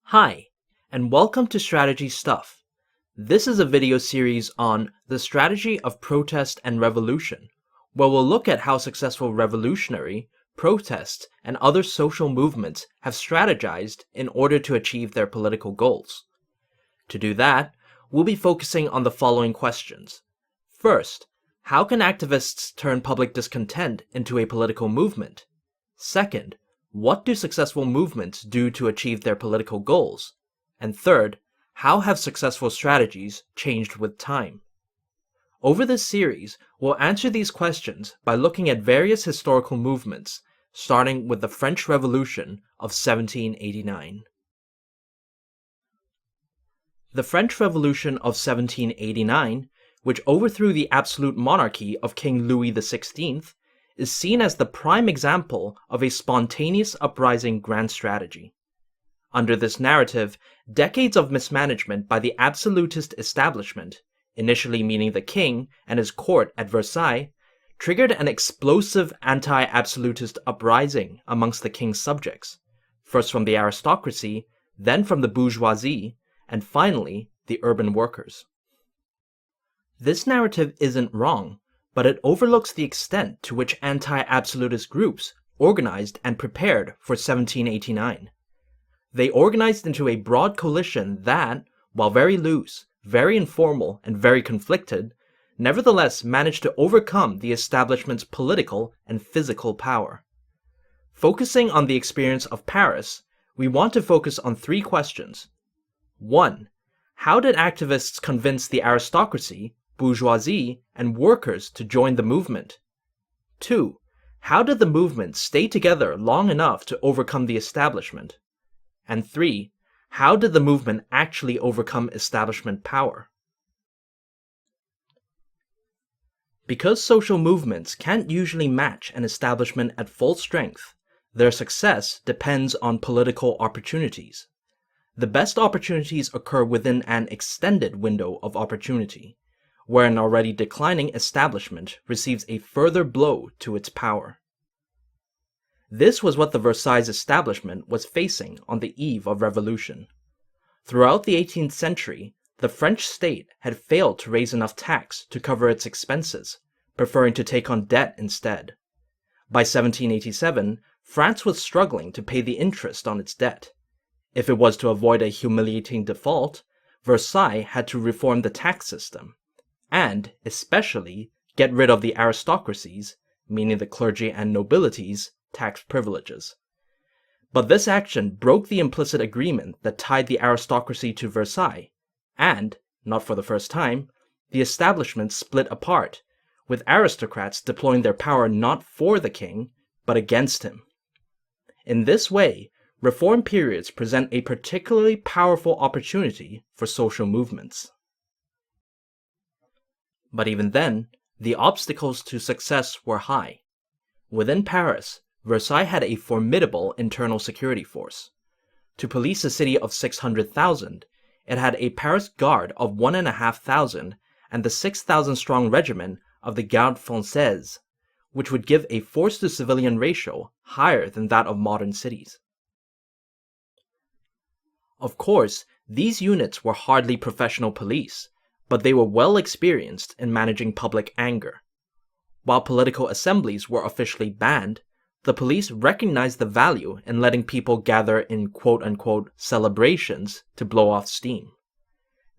Hi, and welcome to Strategy Stuff. This is a video series on the strategy of protest and revolution, where we'll look at how successful revolutionary, protest, and other social movements have strategized in order to achieve their political goals. To do that, we'll be focusing on the following questions. First, how can activists turn public discontent into a political movement? Second, what do successful movements do to achieve their political goals? And third, how have successful strategies changed with time? Over this series, we'll answer these questions by looking at various historical movements, starting with the French Revolution of 1789. The French Revolution of 1789, which overthrew the absolute monarchy of King Louis XVI, is seen as the prime example of a spontaneous uprising grand strategy. Under this narrative, decades of mismanagement by the absolutist establishment, initially meaning the king and his court at Versailles, triggered an explosive anti-absolutist uprising amongst the king's subjects, first from the aristocracy, then from the bourgeoisie, and finally the urban workers. This narrative isn't wrong, but it overlooks the extent to which anti-absolutist groups organized and prepared for 1789. They organized into a broad coalition that, while very loose, very informal, and very conflicted, nevertheless managed to overcome the establishment's political and physical power. Focusing on the experience of Paris, we want to focus on three questions. 1. How did activists convince the aristocracy, bourgeoisie, and workers to join the movement? 2. How did the movement stay together long enough to overcome the establishment? And 3. How did the movement actually overcome establishment power? Because social movements can't usually match an establishment at full strength, their success depends on political opportunities. The best opportunities occur within an extended window of opportunity, where an already declining establishment receives a further blow to its power. This was what the Versailles establishment was facing on the eve of revolution. Throughout the 18th century, the French state had failed to raise enough tax to cover its expenses, preferring to take on debt instead. By 1787, France was struggling to pay the interest on its debt. If it was to avoid a humiliating default, Versailles had to reform the tax system, and, especially, get rid of the aristocracies, meaning the clergy and nobilities, tax privileges. But this action broke the implicit agreement that tied the aristocracy to Versailles, and, not for the first time, the establishment split apart, with aristocrats deploying their power not for the king, but against him. In this way, reform periods present a particularly powerful opportunity for social movements. But even then, the obstacles to success were high. Within Paris, Versailles had a formidable internal security force. To police a city of 600,000, it had a Paris Guard of 1,500 and the 6,000-strong regiment of the Garde Française, which would give a force-to-civilian ratio higher than that of modern cities. Of course, these units were hardly professional police, but they were well experienced in managing public anger. While political assemblies were officially banned, the police recognized the value in letting people gather in quote-unquote celebrations to blow off steam.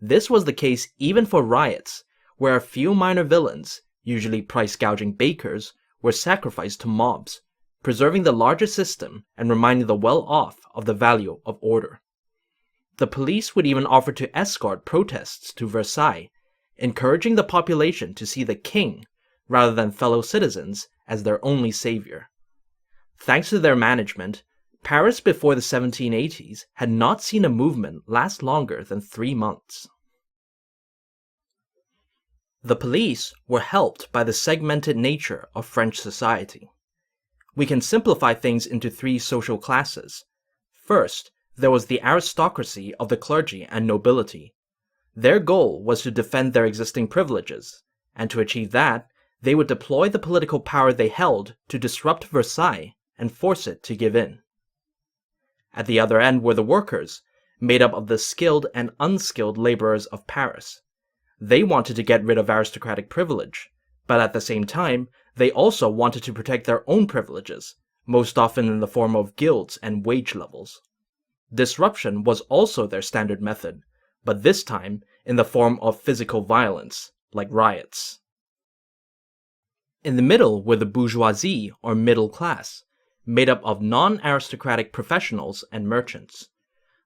This was the case even for riots, where a few minor villains, usually price-gouging bakers, were sacrificed to mobs, preserving the larger system and reminding the well-off of the value of order. The police would even offer to escort protests to Versailles, encouraging the population to see the king, rather than fellow citizens, as their only savior. Thanks to their management, Paris before the 1780s had not seen a movement last longer than 3 months. The police were helped by the segmented nature of French society. We can simplify things into 3 social classes. First, there was the aristocracy of the clergy and nobility. Their goal was to defend their existing privileges, and to achieve that, they would deploy the political power they held to disrupt Versailles and force it to give in. At the other end were the workers, made up of the skilled and unskilled laborers of Paris. They wanted to get rid of aristocratic privilege, but at the same time, they also wanted to protect their own privileges, most often in the form of guilds and wage levels. Disruption was also their standard method, but this time in the form of physical violence, like riots. In the middle were the bourgeoisie, or middle class, made up of non-aristocratic professionals and merchants.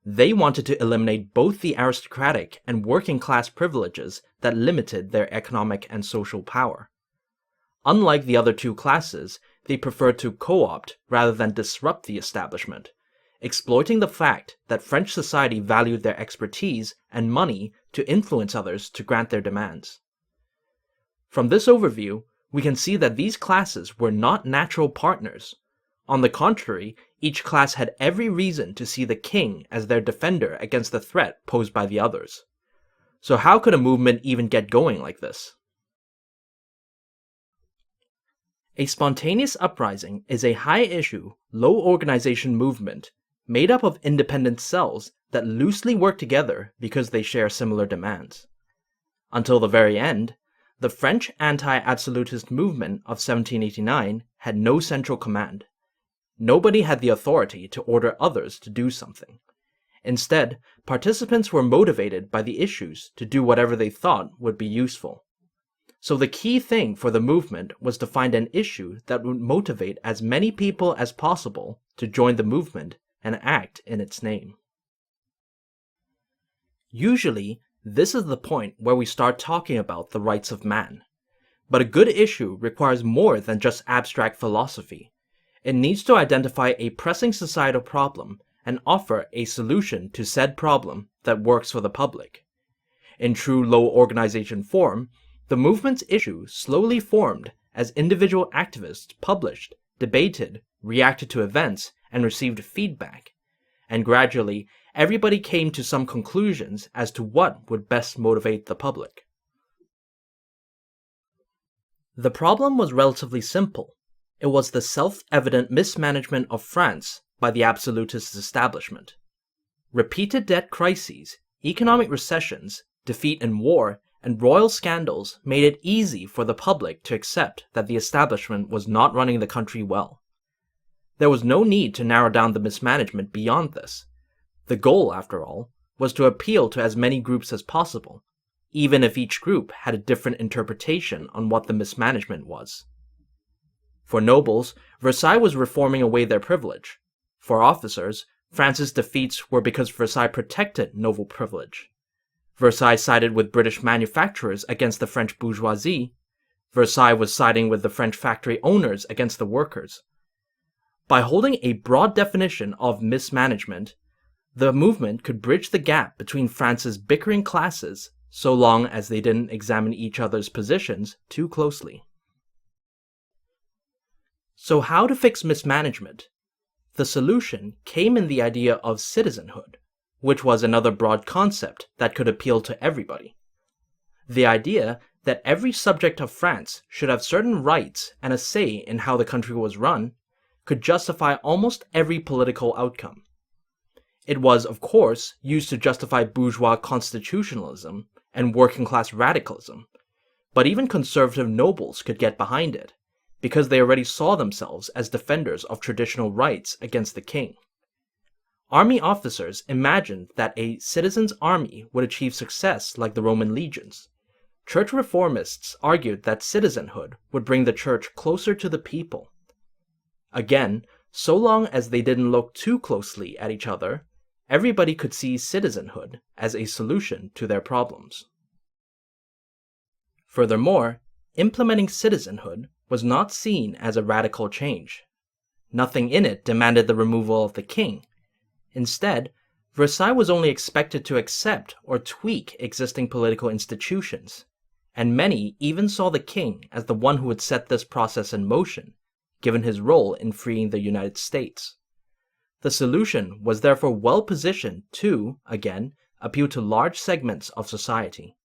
They wanted to eliminate both the aristocratic and working class privileges that limited their economic and social power. Unlike the other two classes, they preferred to co-opt rather than disrupt the establishment, exploiting the fact that French society valued their expertise and money to influence others to grant their demands. From this overview, we can see that these classes were not natural partners. On the contrary, each class had every reason to see the king as their defender against the threat posed by the others. So how could a movement even get going like this? A spontaneous uprising is a high-issue, low-organization movement made up of independent cells that loosely work together because they share similar demands. Until the very end, the French anti-absolutist movement of 1789 had no central command. Nobody had the authority to order others to do something. Instead, participants were motivated by the issues to do whatever they thought would be useful. So the key thing for the movement was to find an issue that would motivate as many people as possible to join the movement and act in its name. Usually, this is the point where we start talking about the rights of man. But a good issue requires more than just abstract philosophy. It needs to identify a pressing societal problem and offer a solution to said problem that works for the public. In true low organization form, the movement's issue slowly formed as individual activists published, debated, reacted to events, and received feedback. And gradually, everybody came to some conclusions as to what would best motivate the public. The problem was relatively simple. It was the self-evident mismanagement of France by the absolutist establishment. Repeated debt crises, economic recessions, defeat in war, and royal scandals made it easy for the public to accept that the establishment was not running the country well. There was no need to narrow down the mismanagement beyond this. The goal, after all, was to appeal to as many groups as possible, even if each group had a different interpretation on what the mismanagement was. For nobles, Versailles was reforming away their privilege. For officers, France's defeats were because Versailles protected noble privilege. Versailles sided with British manufacturers against the French bourgeoisie. Versailles was siding with the French factory owners against the workers. By holding a broad definition of mismanagement, the movement could bridge the gap between France's bickering classes so long as they didn't examine each other's positions too closely. So how to fix mismanagement? The solution came in the idea of citizenhood, which was another broad concept that could appeal to everybody. The idea that every subject of France should have certain rights and a say in how the country was run could justify almost every political outcome. It was, of course, used to justify bourgeois constitutionalism and working-class radicalism, but even conservative nobles could get behind it, because they already saw themselves as defenders of traditional rights against the king. Army officers imagined that a citizens' army would achieve success like the Roman legions. Church reformists argued that citizenhood would bring the church closer to the people. Again, so long as they didn't look too closely at each other, everybody could see citizenhood as a solution to their problems. Furthermore, implementing citizenhood was not seen as a radical change. Nothing in it demanded the removal of the king. Instead, Versailles was only expected to accept or tweak existing political institutions, and many even saw the king as the one who would set this process in motion, given his role in freeing the United States. The solution was therefore well positioned to, again, appeal to large segments of society.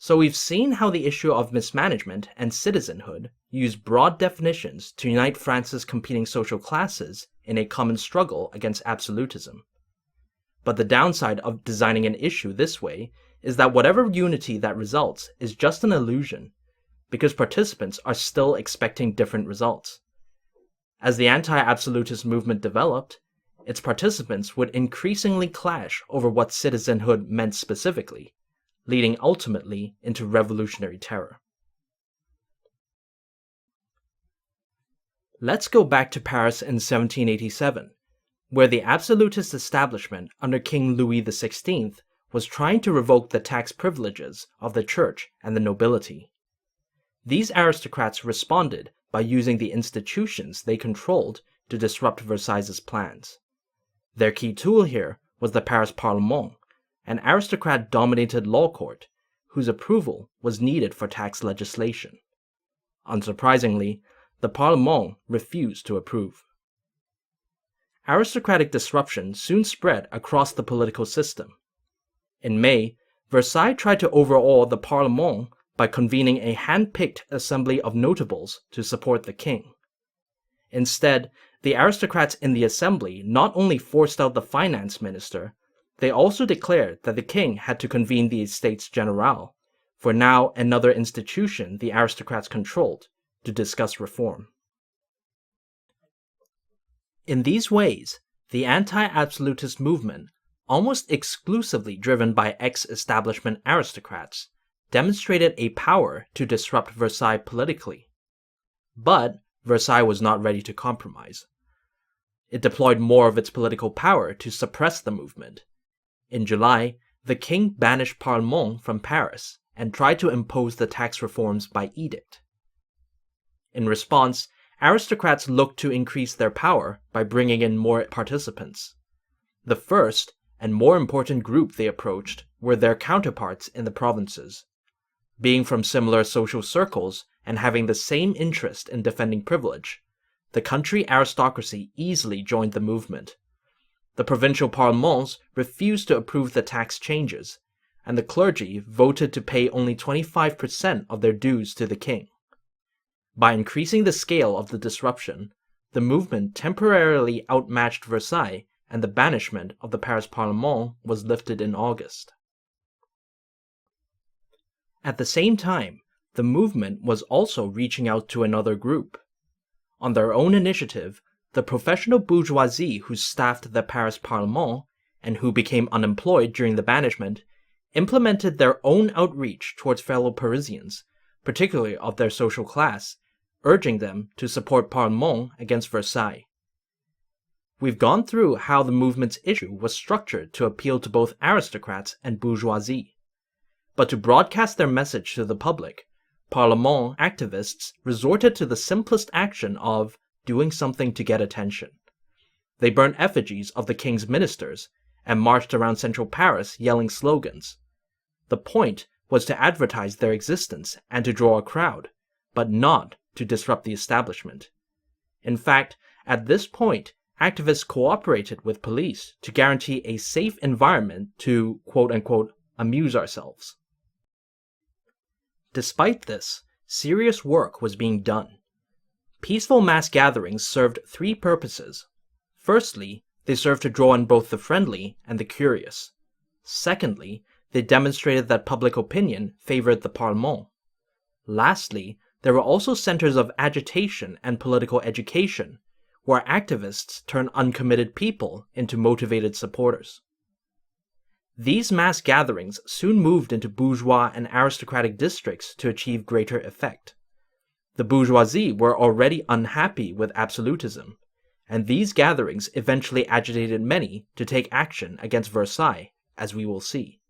So we've seen how the issue of mismanagement and citizenhood use broad definitions to unite France's competing social classes in a common struggle against absolutism. but the downside of designing an issue this way is that whatever unity that results is just an illusion, because participants are still expecting different results. As the anti-absolutist movement developed, its participants would increasingly clash over what citizenhood meant specifically, leading ultimately into revolutionary terror. Let's go back to Paris in 1787, where the absolutist establishment under King Louis XVI was trying to revoke the tax privileges of the church and the nobility. These aristocrats responded by using the institutions they controlled to disrupt Versailles' plans. Their key tool here was the Paris Parlement, an aristocrat-dominated law court whose approval was needed for tax legislation. Unsurprisingly, the Parlement refused to approve. Aristocratic disruption soon spread across the political system. In May, Versailles tried to overawe the Parlement by convening a hand-picked assembly of notables to support the king. Instead, the aristocrats in the assembly not only forced out the finance minister, they also declared that the king had to convene the Estates General, for now another institution the aristocrats controlled, to discuss reform. In these ways, the anti-absolutist movement, almost exclusively driven by ex-establishment aristocrats, demonstrated a power to disrupt Versailles politically. But Versailles was not ready to compromise. It deployed more of its political power to suppress the movement. In July, the king banished Parlement from Paris and tried to impose the tax reforms by edict. In response, aristocrats looked to increase their power by bringing in more participants. The first and more important group they approached were their counterparts in the provinces. Being from similar social circles and having the same interest in defending privilege, the country aristocracy easily joined the movement. The provincial parlements refused to approve the tax changes, and the clergy voted to pay only 25% of their dues to the king. By increasing the scale of the disruption, the movement temporarily outmatched Versailles, and the banishment of the Paris Parlement was lifted in August. At the same time, the movement was also reaching out to another group. On their own initiative, the professional bourgeoisie who staffed the Paris Parlement, and who became unemployed during the banishment, implemented their own outreach towards fellow Parisians, particularly of their social class, urging them to support Parlement against Versailles. We've gone through how the movement's issue was structured to appeal to both aristocrats and bourgeoisie. But to broadcast their message to the public, Parlement activists resorted to the simplest action of doing something to get attention. They burnt effigies of the king's ministers and marched around central Paris yelling slogans. The point was to advertise their existence and to draw a crowd, but not to disrupt the establishment. In fact, at this point, activists cooperated with police to guarantee a safe environment to, quote-unquote, amuse ourselves. Despite this, serious work was being done. Peaceful mass gatherings served three purposes. Firstly, they served to draw in both the friendly and the curious. Secondly, they demonstrated that public opinion favored the Parlement. Lastly, there were also centers of agitation and political education, where activists turned uncommitted people into motivated supporters. These mass gatherings soon moved into bourgeois and aristocratic districts to achieve greater effect. The bourgeoisie were already unhappy with absolutism, and these gatherings eventually agitated many to take action against Versailles, as we will see.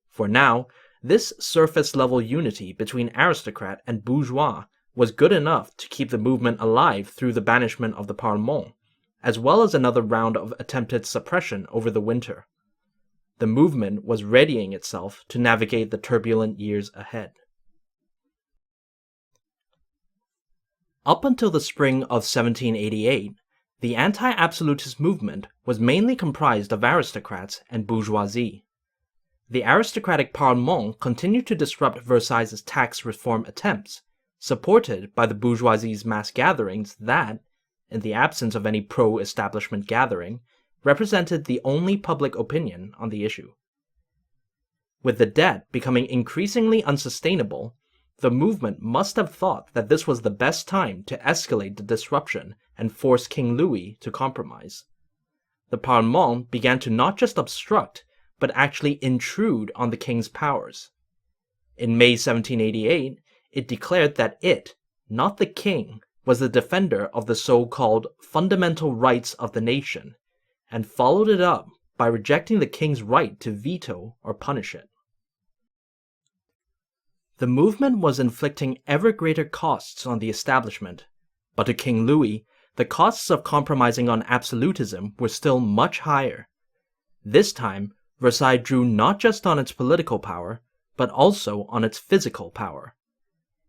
For now, this surface-level unity between aristocrat and bourgeois was good enough to keep the movement alive through the banishment of the Parlement, as well as another round of attempted suppression over the winter. The movement was readying itself to navigate the turbulent years ahead. Up until the spring of 1788, the anti-absolutist movement was mainly comprised of aristocrats and bourgeoisie. The aristocratic Parlement continued to disrupt Versailles' tax reform attempts, supported by the bourgeoisie's mass gatherings that, in the absence of any pro-establishment gathering, represented the only public opinion on the issue. With the debt becoming increasingly unsustainable, the movement must have thought that this was the best time to escalate the disruption and force King Louis to compromise. The Parlement began to not just obstruct, but actually intrude on the king's powers. In May 1788, it declared that it, not the king, was the defender of the so-called fundamental rights of the nation, and followed it up by rejecting the king's right to veto or punish it. The movement was inflicting ever greater costs on the establishment, but to King Louis, the costs of compromising on absolutism were still much higher. This time, Versailles drew not just on its political power, but also on its physical power.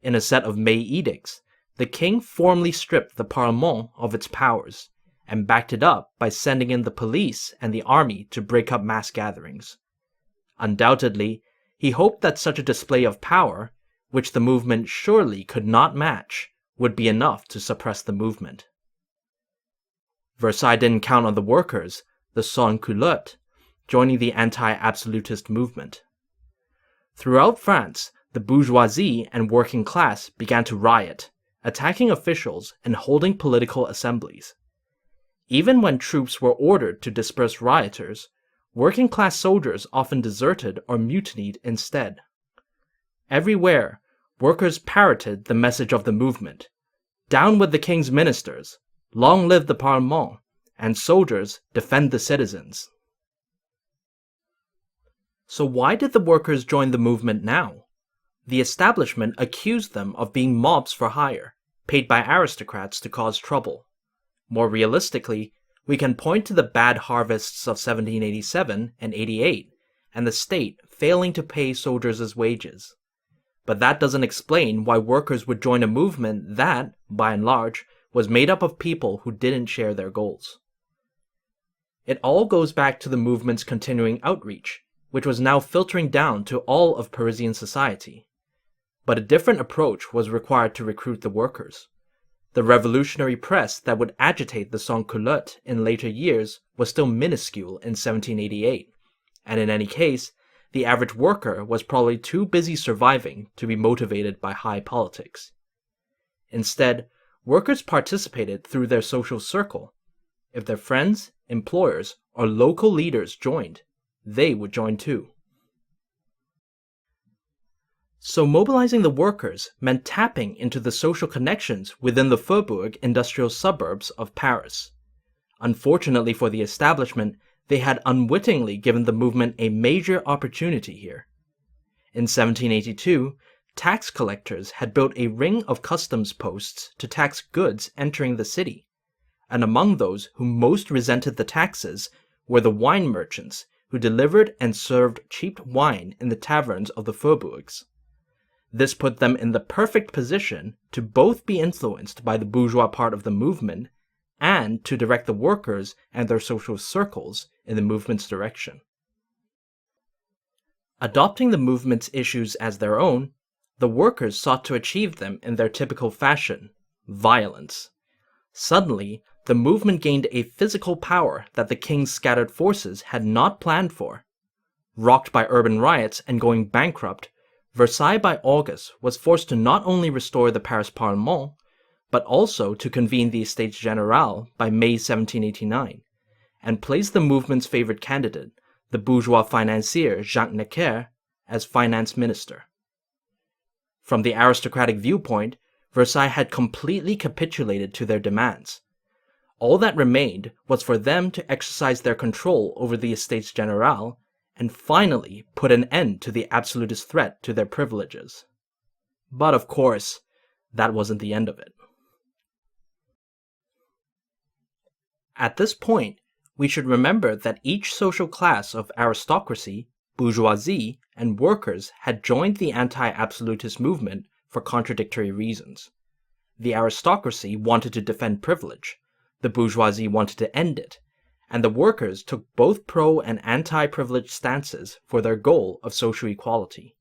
In a set of May edicts, the king formally stripped the Parlement of its powers, and backed it up by sending in the police and the army to break up mass gatherings. Undoubtedly, he hoped that such a display of power, which the movement surely could not match, would be enough to suppress the movement. Versailles didn't count on the workers, the sans-culottes, joining the anti-absolutist movement. Throughout France, the bourgeoisie and working class began to riot, attacking officials and holding political assemblies. Even when troops were ordered to disperse rioters, working-class soldiers often deserted or mutinied instead. Everywhere, workers parroted the message of the movement: "Down with the king's ministers! Long live the Parlement! And soldiers, defend the citizens!" So why did the workers join the movement now? The establishment accused them of being mobs for hire, paid by aristocrats to cause trouble. More realistically, we can point to the bad harvests of 1787 and 88, and the state failing to pay soldiers' wages. But that doesn't explain why workers would join a movement that, by and large, was made up of people who didn't share their goals. It all goes back to the movement's continuing outreach, which was now filtering down to all of Parisian society. But a different approach was required to recruit the workers. The revolutionary press that would agitate the sans-culottes in later years was still minuscule in 1788, and in any case, the average worker was probably too busy surviving to be motivated by high politics. Instead, workers participated through their social circle. If their friends, employers, or local leaders joined, they would join too. So mobilizing the workers meant tapping into the social connections within the Faubourg industrial suburbs of Paris. Unfortunately for the establishment, they had unwittingly given the movement a major opportunity here. In 1782, tax collectors had built a ring of customs posts to tax goods entering the city, and among those who most resented the taxes were the wine merchants who delivered and served cheap wine in the taverns of the faubourgs. This put them in the perfect position to both be influenced by the bourgeois part of the movement and to direct the workers and their social circles in the movement's direction. Adopting the movement's issues as their own, the workers sought to achieve them in their typical fashion: violence. Suddenly, the movement gained a physical power that the king's scattered forces had not planned for. Rocked by urban riots and going bankrupt, Versailles by August was forced to not only restore the Paris Parlement, but also to convene the Estates Generales by May 1789, and place the movement's favorite candidate, the bourgeois financier Jacques Necker, as finance minister. From the aristocratic viewpoint, Versailles had completely capitulated to their demands. All that remained was for them to exercise their control over the Estates Generales and finally put an end to the absolutist threat to their privileges. But of course, that wasn't the end of it. At this point, we should remember that each social class of aristocracy, bourgeoisie, and workers had joined the anti-absolutist movement for contradictory reasons. The aristocracy wanted to defend privilege, the bourgeoisie wanted to end it, and the workers took both pro- and anti-privilege stances for their goal of social equality.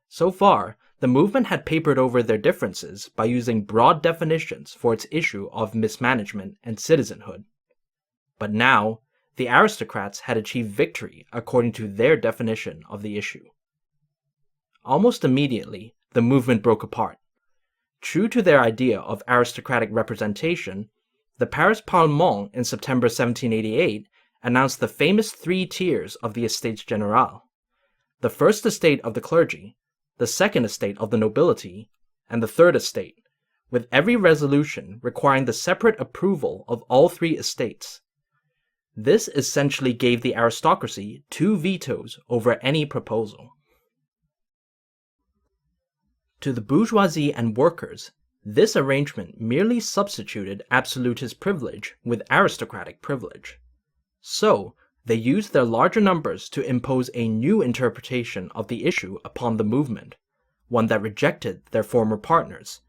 So far, the movement had papered over their differences by using broad definitions for its issue of mismanagement and citizenhood. But now, the aristocrats had achieved victory according to their definition of the issue. Almost immediately, the movement broke apart. True to their idea of aristocratic representation, the Paris Parlement in September 1788 announced the famous three tiers of the Estates Generales: the first estate of the clergy, the second estate of the nobility, and the third estate, with every resolution requiring the separate approval of all three estates. This essentially gave the aristocracy two vetoes over any proposal. To the bourgeoisie and workers, this arrangement merely substituted absolutist privilege with aristocratic privilege. So, they used their larger numbers to impose a new interpretation of the issue upon the movement, one that rejected their former partners.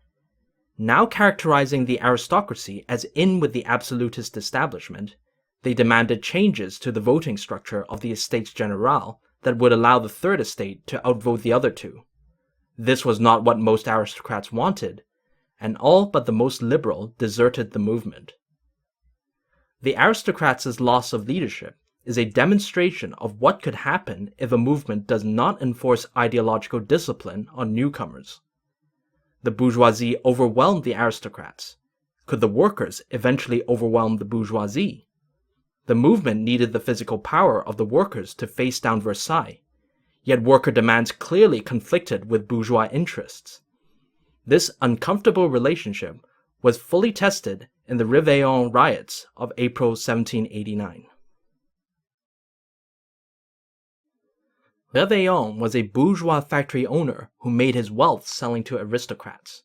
Now characterizing the aristocracy as in with the absolutist establishment, they demanded changes to the voting structure of the Estates Generales that would allow the third estate to outvote the other two. This was not what most aristocrats wanted, and all but the most liberal deserted the movement. The aristocrats' loss of leadership is a demonstration of what could happen if a movement does not enforce ideological discipline on newcomers. The bourgeoisie overwhelmed the aristocrats. Could the workers eventually overwhelm the bourgeoisie? The movement needed the physical power of the workers to face down Versailles, yet worker demands clearly conflicted with bourgeois interests. This uncomfortable relationship was fully tested in the Réveillon riots of April 1789. Réveillon was a bourgeois factory owner who made his wealth selling to aristocrats.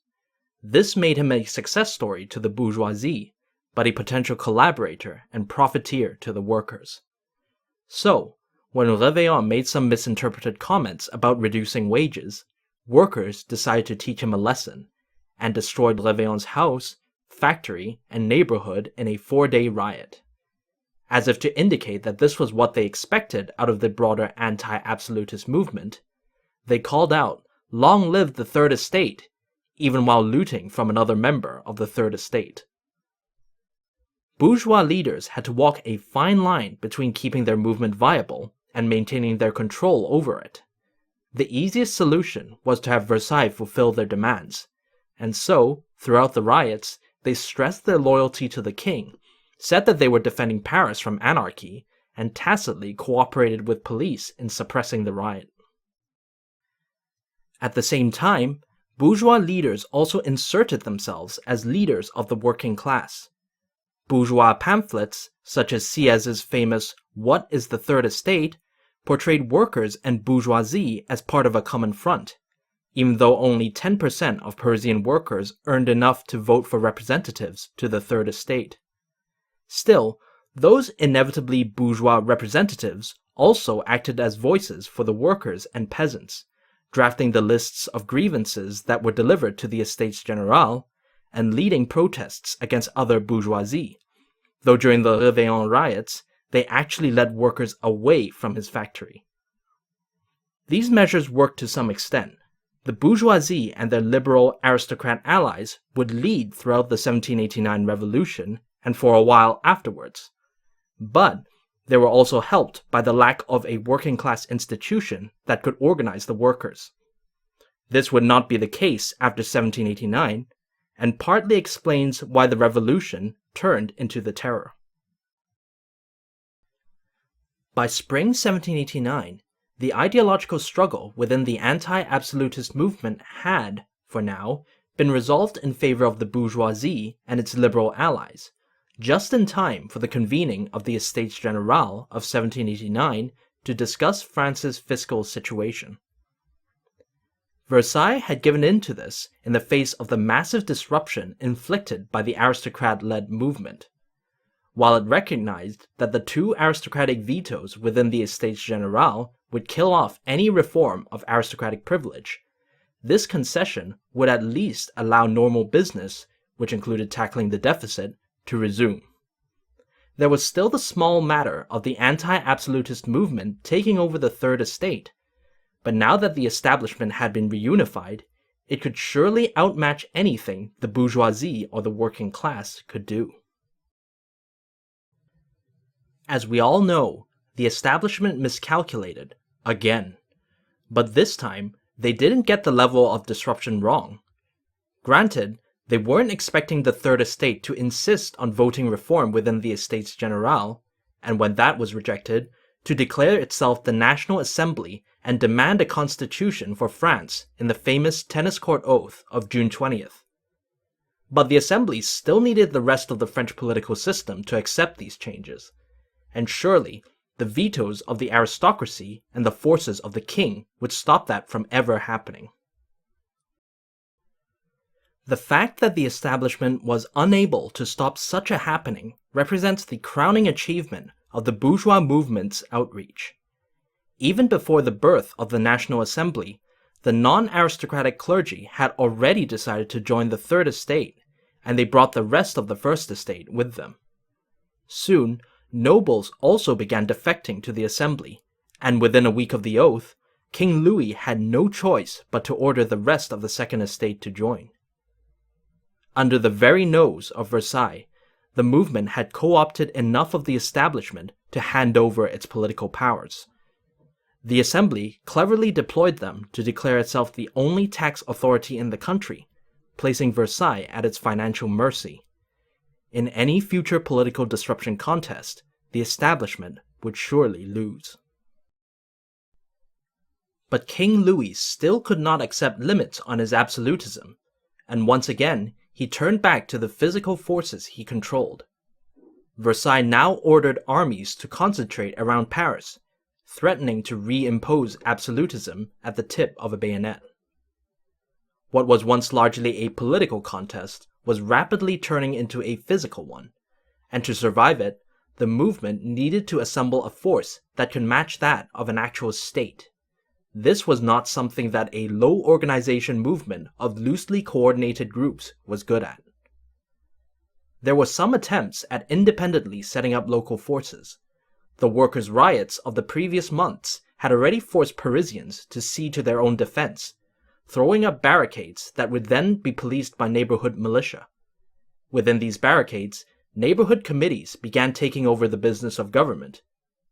This made him a success story to the bourgeoisie, but a potential collaborator and profiteer to the workers. So, when Réveillon made some misinterpreted comments about reducing wages, workers decided to teach him a lesson, and destroyed Réveillon's house, factory, and neighborhood in a 4-day riot. As if to indicate that this was what they expected out of the broader anti-absolutist movement, they called out, "Long live the Third Estate," even while looting from another member of the Third Estate. Bourgeois leaders had to walk a fine line between keeping their movement viable and maintaining their control over it. The easiest solution was to have Versailles fulfill their demands, and so, throughout the riots, they stressed their loyalty to the king, said that they were defending Paris from anarchy, and tacitly cooperated with police in suppressing the riot. At the same time, bourgeois leaders also inserted themselves as leaders of the working class. Bourgeois pamphlets, such as Sieyès' famous "What is the Third Estate?" portrayed workers and bourgeoisie as part of a common front, even though only 10% of Parisian workers earned enough to vote for representatives to the Third Estate. Still, those inevitably bourgeois representatives also acted as voices for the workers and peasants, drafting the lists of grievances that were delivered to the Estates Generales, and leading protests against other bourgeoisie, though during the Réveillon riots, they actually led workers away from his factory. These measures worked to some extent. The bourgeoisie and their liberal aristocrat allies would lead throughout the 1789 revolution and for a while afterwards. But they were also helped by the lack of a working class institution that could organize the workers. This would not be the case after 1789, and partly explains why the revolution turned into the Terror. By spring 1789, the ideological struggle within the anti-absolutist movement had, for now, been resolved in favor of the bourgeoisie and its liberal allies, just in time for the convening of the Estates Generales of 1789 to discuss France's fiscal situation. Versailles had given in to this in the face of the massive disruption inflicted by the aristocrat-led movement. While it recognized that the two aristocratic vetoes within the Estates Generales would kill off any reform of aristocratic privilege, this concession would at least allow normal business, which included tackling the deficit, to resume. There was still the small matter of the anti-absolutist movement taking over the Third Estate, but now that the establishment had been reunified, it could surely outmatch anything the bourgeoisie or the working class could do. As we all know, the establishment miscalculated, again. But this time, they didn't get the level of disruption wrong. Granted, they weren't expecting the Third Estate to insist on voting reform within the Estates Generale, and when that was rejected, to declare itself the National Assembly and demand a constitution for France in the famous Tennis Court Oath of June 20th. But the Assembly still needed the rest of the French political system to accept these changes, and surely the vetoes of the aristocracy and the forces of the king would stop that from ever happening. The fact that the establishment was unable to stop such a happening represents the crowning achievement of the bourgeois movement's outreach. Even before the birth of the National Assembly, the non-aristocratic clergy had already decided to join the Third Estate, and they brought the rest of the First Estate with them. Soon, nobles also began defecting to the Assembly, and within a week of the oath, King Louis had no choice but to order the rest of the Second Estate to join. Under the very nose of Versailles, the movement had co-opted enough of the establishment to hand over its political powers. The Assembly cleverly deployed them to declare itself the only tax authority in the country, placing Versailles at its financial mercy. In any future political disruption contest, the establishment would surely lose. But King Louis still could not accept limits on his absolutism, and once again he turned back to the physical forces he controlled. Versailles now ordered armies to concentrate around Paris, threatening to reimpose absolutism at the tip of a bayonet. What was once largely a political contest was rapidly turning into a physical one, and to survive it, the movement needed to assemble a force that could match that of an actual state. This was not something that a low organization movement of loosely coordinated groups was good at. There were some attempts at independently setting up local forces. The workers' riots of the previous months had already forced Parisians to see to their own defense, throwing up barricades that would then be policed by neighborhood militia. Within these barricades, neighborhood committees began taking over the business of government,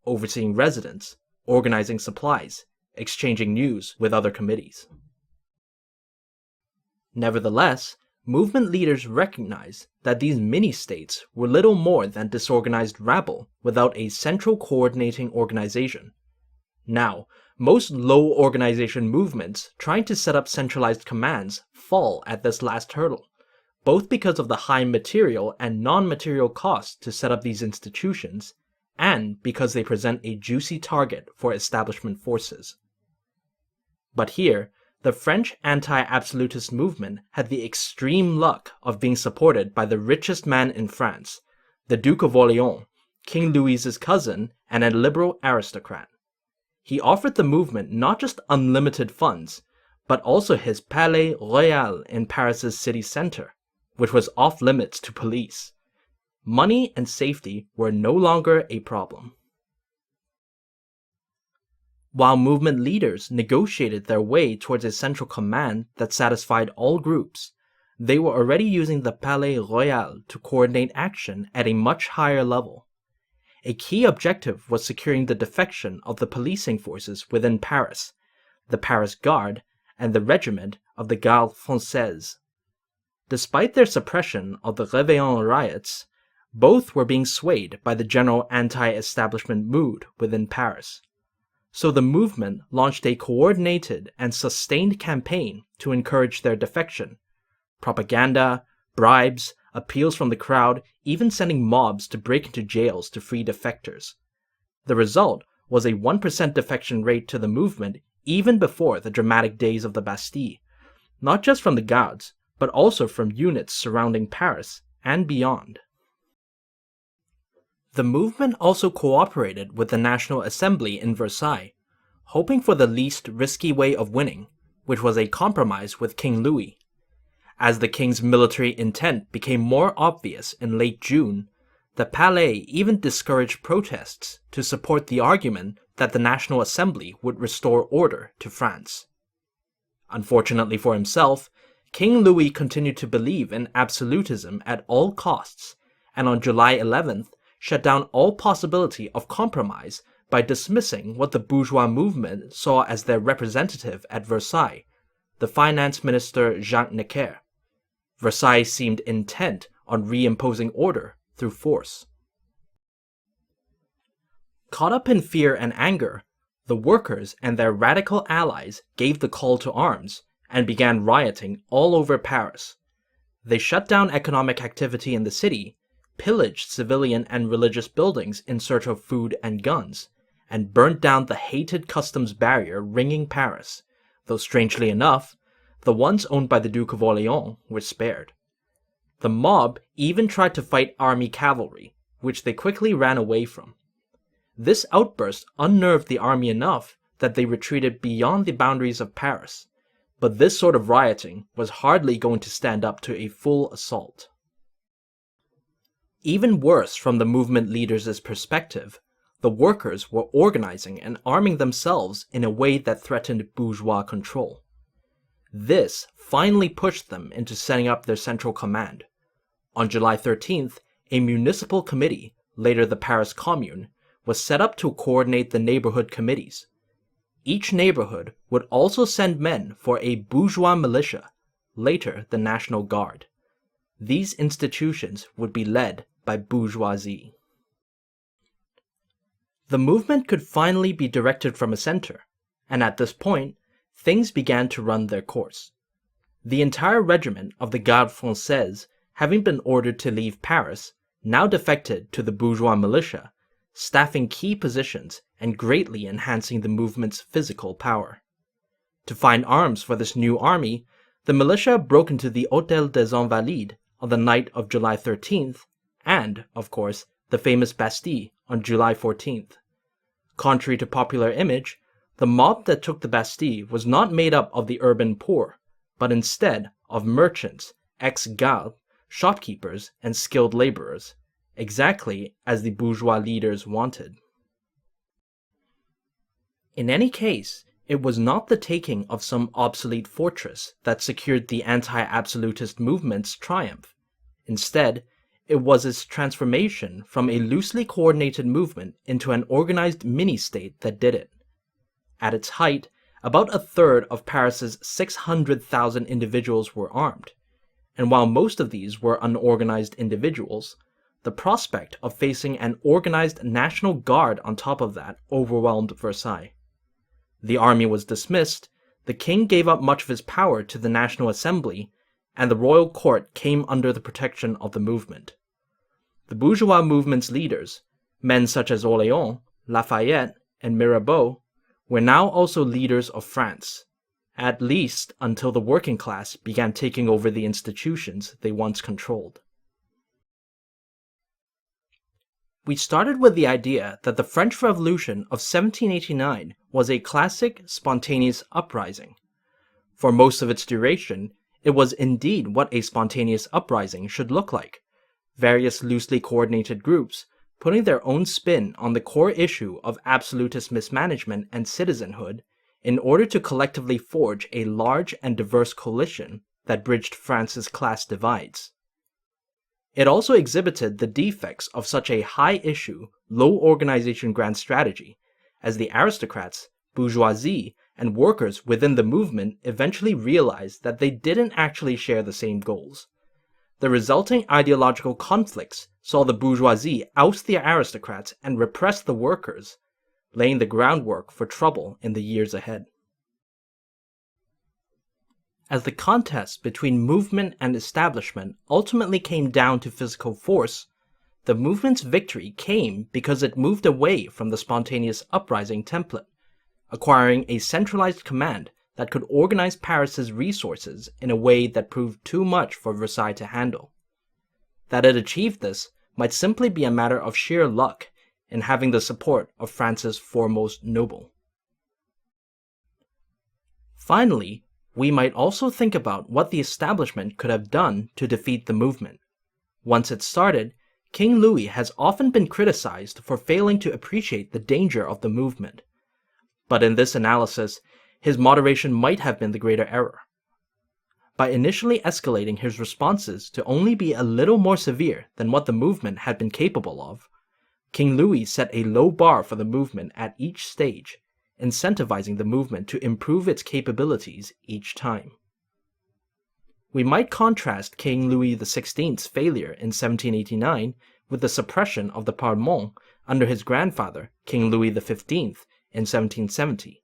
overseeing residents, organizing supplies, exchanging news with other committees. Nevertheless, movement leaders recognized that these mini-states were little more than disorganized rabble without a central coordinating organization. Now, most low organization movements trying to set up centralized commands fall at this last hurdle, both because of the high material and non-material costs to set up these institutions, and because they present a juicy target for establishment forces. But here, the French anti-absolutist movement had the extreme luck of being supported by the richest man in France, the Duke of Orléans, King Louis's cousin and a liberal aristocrat. He offered the movement not just unlimited funds, but also his Palais Royal in Paris's city center, which was off-limits to police. Money and safety were no longer a problem. While movement leaders negotiated their way towards a central command that satisfied all groups, they were already using the Palais Royal to coordinate action at a much higher level. A key objective was securing the defection of the policing forces within Paris, the Paris Guard, and the regiment of the Garde Française. Despite their suppression of the Réveillon riots, both were being swayed by the general anti-establishment mood within Paris. So the movement launched a coordinated and sustained campaign to encourage their defection. Propaganda, bribes, appeals from the crowd, even sending mobs to break into jails to free defectors. The result was a 1% defection rate to the movement even before the dramatic days of the Bastille, not just from the Guards, but also from units surrounding Paris and beyond. The movement also cooperated with the National Assembly in Versailles, hoping for the least risky way of winning, which was a compromise with King Louis. As the king's military intent became more obvious in late June, the Palais even discouraged protests to support the argument that the National Assembly would restore order to France. Unfortunately for himself, King Louis continued to believe in absolutism at all costs, and on July 11th, shut down all possibility of compromise by dismissing what the bourgeois movement saw as their representative at Versailles, the finance minister Jacques Necker. Versailles seemed intent on reimposing order through force. Caught up in fear and anger, the workers and their radical allies gave the call to arms and began rioting all over Paris. They shut down economic activity in the city, pillaged civilian and religious buildings in search of food and guns, and burnt down the hated customs barrier ringing Paris, though strangely enough, the ones owned by the Duke of Orleans were spared. The mob even tried to fight army cavalry, which they quickly ran away from. This outburst unnerved the army enough that they retreated beyond the boundaries of Paris, but this sort of rioting was hardly going to stand up to a full assault. Even worse from the movement leaders' perspective, the workers were organizing and arming themselves in a way that threatened bourgeois control. This finally pushed them into setting up their central command. On July 13th, a municipal committee, later the Paris Commune, was set up to coordinate the neighborhood committees. Each neighborhood would also send men for a bourgeois militia, later the National Guard. These institutions would be led by bourgeoisie. The movement could finally be directed from a center, and at this point, things began to run their course. The entire regiment of the Garde Française, having been ordered to leave Paris, now defected to the bourgeois militia, staffing key positions and greatly enhancing the movement's physical power. To find arms for this new army, the militia broke into the Hôtel des Invalides on the night of July 13th, and, of course, the famous Bastille on July 14th. Contrary to popular image, the mob that took the Bastille was not made up of the urban poor, but instead of merchants, ex-gardes, shopkeepers, and skilled laborers, exactly as the bourgeois leaders wanted. In any case, it was not the taking of some obsolete fortress that secured the anti-absolutist movement's triumph. Instead, it was its transformation from a loosely coordinated movement into an organized mini-state that did it. At its height, about a third of Paris's 600,000 individuals were armed, and while most of these were unorganized individuals, the prospect of facing an organized National Guard on top of that overwhelmed Versailles. The army was dismissed, the king gave up much of his power to the National Assembly, and the royal court came under the protection of the movement. The bourgeois movement's leaders, men such as Orléans, Lafayette, and Mirabeau, were now also leaders of France, at least until the working class began taking over the institutions they once controlled. We started with the idea that the French Revolution of 1789 was a classic, spontaneous uprising. For most of its duration, it was indeed what a spontaneous uprising should look like. Various loosely coordinated groups putting their own spin on the core issue of absolutist mismanagement and citizenhood in order to collectively forge a large and diverse coalition that bridged France's class divides. It also exhibited the defects of such a high-issue, low-organization grand strategy, as the aristocrats, bourgeoisie, and workers within the movement eventually realized that they didn't actually share the same goals. The resulting ideological conflicts saw the bourgeoisie oust the aristocrats and repress the workers, laying the groundwork for trouble in the years ahead. As the contest between movement and establishment ultimately came down to physical force, the movement's victory came because it moved away from the spontaneous uprising template, acquiring a centralized command that could organize Paris's resources in a way that proved too much for Versailles to handle. That it achieved this might simply be a matter of sheer luck in having the support of France's foremost noble. Finally, we might also think about what the establishment could have done to defeat the movement. Once it started, King Louis has often been criticized for failing to appreciate the danger of the movement. But in this analysis, his moderation might have been the greater error. By initially escalating his responses to only be a little more severe than what the movement had been capable of, King Louis set a low bar for the movement at each stage, incentivizing the movement to improve its capabilities each time. We might contrast King Louis XVI's failure in 1789 with the suppression of the Parlement under his grandfather, King Louis XV, in 1770.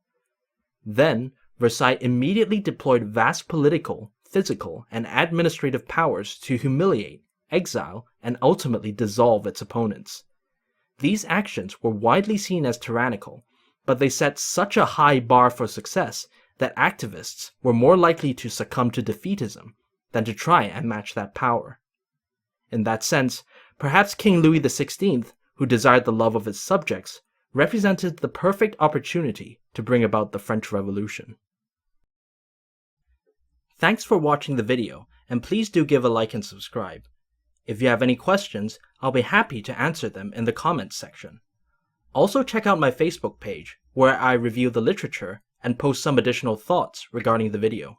Then, Versailles immediately deployed vast political, physical, and administrative powers to humiliate, exile, and ultimately dissolve its opponents. These actions were widely seen as tyrannical, but they set such a high bar for success that activists were more likely to succumb to defeatism than to try and match that power. In that sense, perhaps King Louis XVI, who desired the love of his subjects, represented the perfect opportunity to bring about the French Revolution. Thanks for watching the video, and please do give a like and subscribe. If you have any questions, I'll be happy to answer them in the comments section. Also check out my Facebook page, where I review the literature and post some additional thoughts regarding the video.